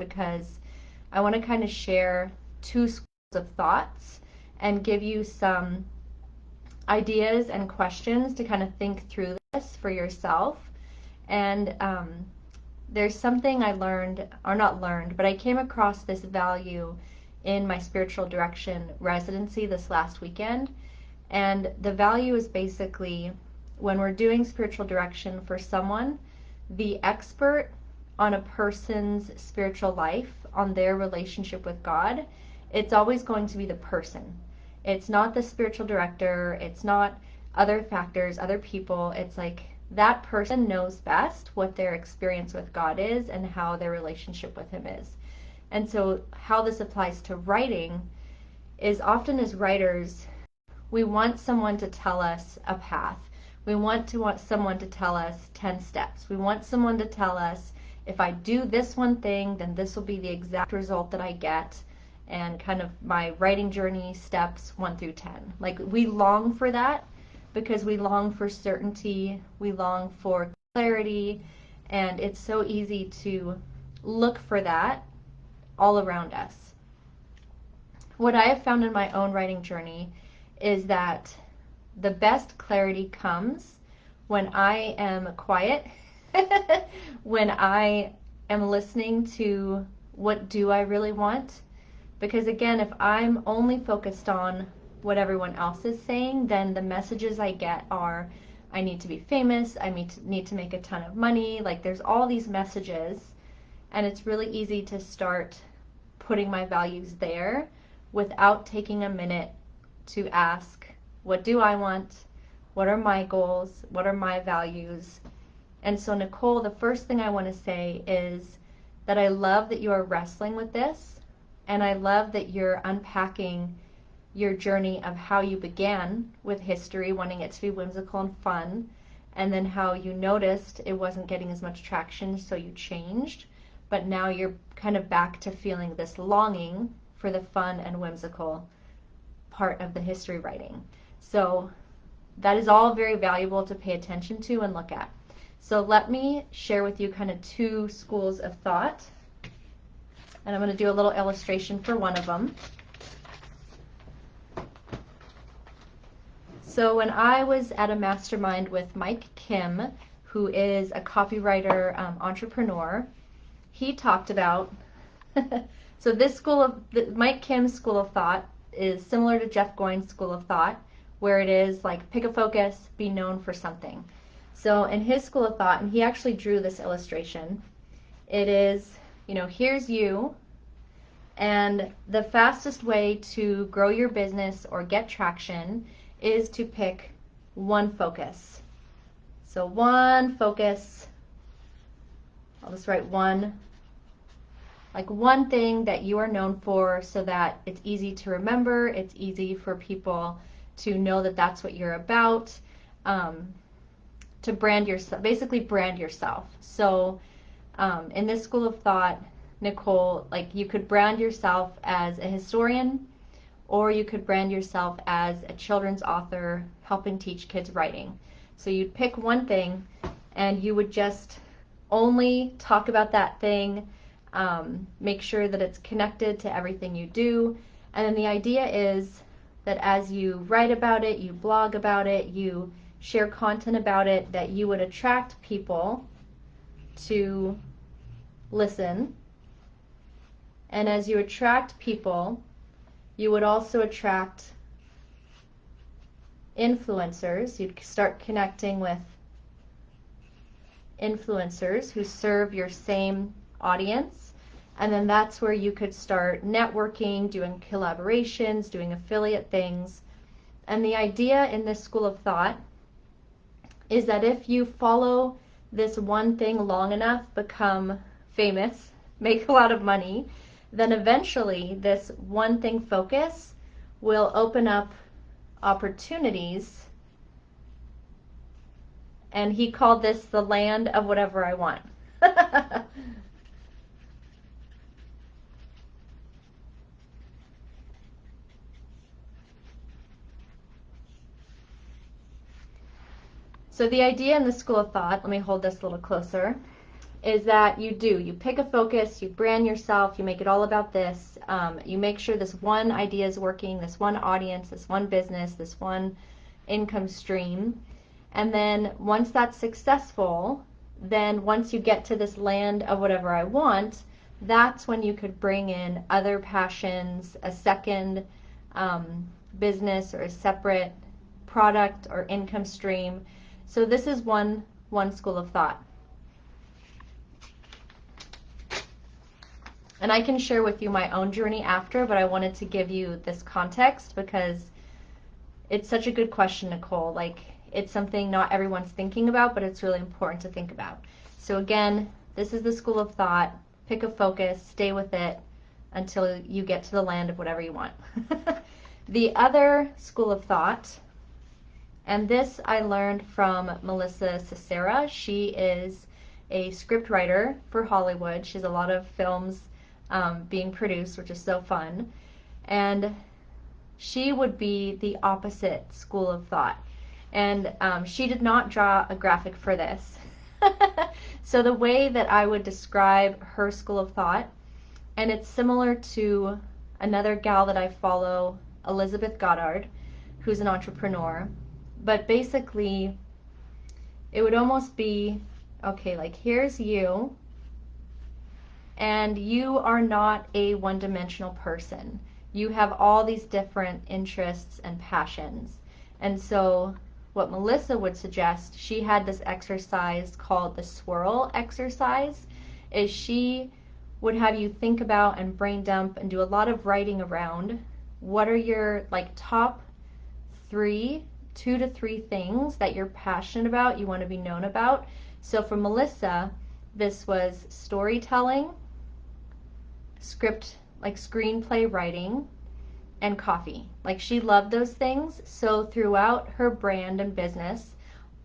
because I want to kind of share two schools of thoughts and give you some ideas and questions to kind of think through this for yourself. And there's something I learned, or not learned, but I came across this value in my spiritual direction residency this last weekend. And the value is basically when we're doing spiritual direction for someone, the expert on a person's spiritual life, on their relationship with God, it's always going to be the person. It's not the spiritual director, it's not other factors, other people. It's like that person knows best what their experience with God is and how their relationship with Him is. And so, how this applies to writing is often as writers, we want someone to tell us a path. We want someone to tell us 10 steps. We want someone to tell us, if I do this one thing, then this will be the exact result that I get, and kind of my writing journey steps 1 through 10. Like, we long for that because we long for certainty, we long for clarity, and it's so easy to look for that all around us. What I have found in my own writing journey is that the best clarity comes when I am quiet, when I am listening to what do I really want. Because again, if I'm only focused on what everyone else is saying, then the messages I get are, I need to be famous, I need to make a ton of money. Like, there's all these messages, and it's really easy to start putting my values there without taking a minute to ask, what do I want? What are my goals? What are my values? And so, Nicole, the first thing I want to say is that I love that you are wrestling with this, and I love that you're unpacking your journey of how you began with history, wanting it to be whimsical and fun, and then how you noticed it wasn't getting as much traction, so you changed, but now you're kind of back to feeling this longing for the fun and whimsical part of the history writing. So that is all very valuable to pay attention to and look at. So let me share with you kind of two schools of thought, and I'm going to do a little illustration for one of them. So when I was at a mastermind with Mike Kim, who is a copywriter, entrepreneur, he talked about, so this Mike Kim's school of thought is similar to Jeff Goins' school of thought, where it is like pick a focus, be known for something. So in his school of thought, and he actually drew this illustration, it is, here's you, and the fastest way to grow your business or get traction is to pick one focus. So one focus, I'll just write one thing that you are known for, so that it's easy to remember, it's easy for people to know that that's what you're about, to brand yourself, basically brand yourself. So in this school of thought, Nicole, like, you could brand yourself as a historian, or you could brand yourself as a children's author helping teach kids writing. So you'd pick one thing and you would just only talk about that thing, make sure that it's connected to everything you do. And then the idea is that as you write about it, you blog about it, you share content about it, that you would attract people to listen. And as you attract people, you would also attract influencers. You'd start connecting with influencers who serve your same audience. And then that's where you could start networking, doing collaborations, doing affiliate things. And the idea in this school of thought is that if you follow this one thing long enough, become famous, make a lot of money, then eventually this one thing focus will open up opportunities. And he called this the land of whatever I want. So the idea in the school of thought, let me hold this a little closer, is that you pick a focus, you brand yourself, you make it all about this, you make sure this one idea is working, this one audience, this one business, this one income stream. And then once that's successful, then once you get to this land of whatever I want, that's when you could bring in other passions, a second business or a separate product or income stream. So this is one school of thought. And I can share with you my own journey after, but I wanted to give you this context because it's such a good question, Nicole. Like, it's something not everyone's thinking about, but it's really important to think about. So again, this is the school of thought. Pick a focus, stay with it until you get to the land of whatever you want. The other school of thought, and this I learned from Melissa Cicera. She is a script writer for Hollywood. She has a lot of films being produced, which is so fun. And she would be the opposite school of thought. And she did not draw a graphic for this. So the way that I would describe her school of thought, and it's similar to another gal that I follow, Elizabeth Goddard, who's an entrepreneur. But basically, it would almost be, okay, like here's you, and you are not a one-dimensional person. You have all these different interests and passions. And so what Melissa would suggest, she had this exercise called the swirl exercise, is she would have you think about and brain dump and do a lot of writing around what are your like top 2 to 3 things that you're passionate about, you want to be known about. So for Melissa, this was storytelling, script, like screenplay writing, and coffee. Like she loved those things. So throughout her brand and business,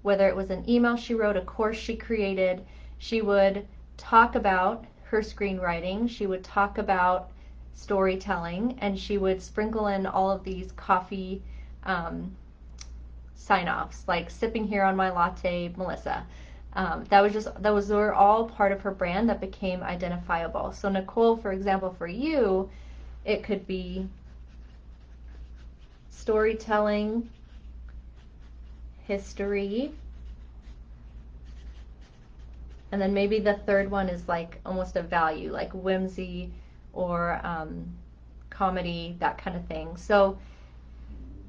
whether it was an email she wrote, a course she created, she would talk about her screenwriting, she would talk about storytelling, and she would sprinkle in all of these coffee sign-offs, like sipping here on my latte, Melissa. Those were all part of her brand that became identifiable. So Nicole, for example, for you, it could be storytelling, history, and then maybe the third one is like almost a value, like whimsy or comedy, that kind of thing. So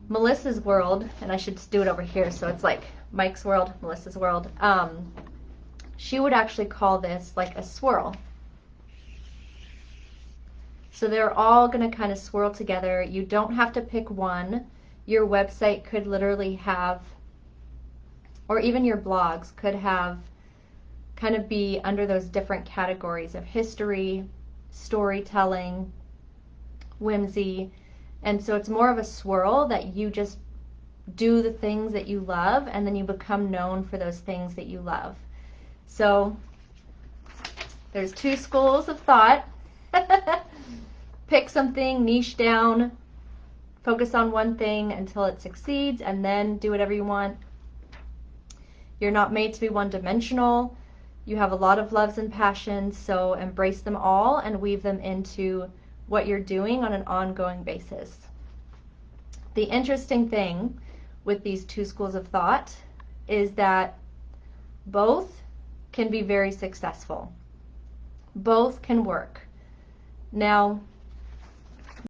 Melissa's world, and I should do it over here, so it's like Mike's world, Melissa's world. She would actually call this like a swirl. So they're all going to kind of swirl together. You don't have to pick one. Your website could literally have, or even your blogs could have, kind of be under those different categories of history, storytelling, whimsy. And so it's more of a swirl that you just do the things that you love, and then you become known for those things that you love. So there's 2 schools of thought. Pick something, niche down, focus on one thing until it succeeds, and then do whatever you want. You're not made to be one-dimensional. You have a lot of loves and passions, so embrace them all and weave them into what you're doing on an ongoing basis. The interesting thing with these 2 schools of thought is that both can be very successful. Both can work. Now,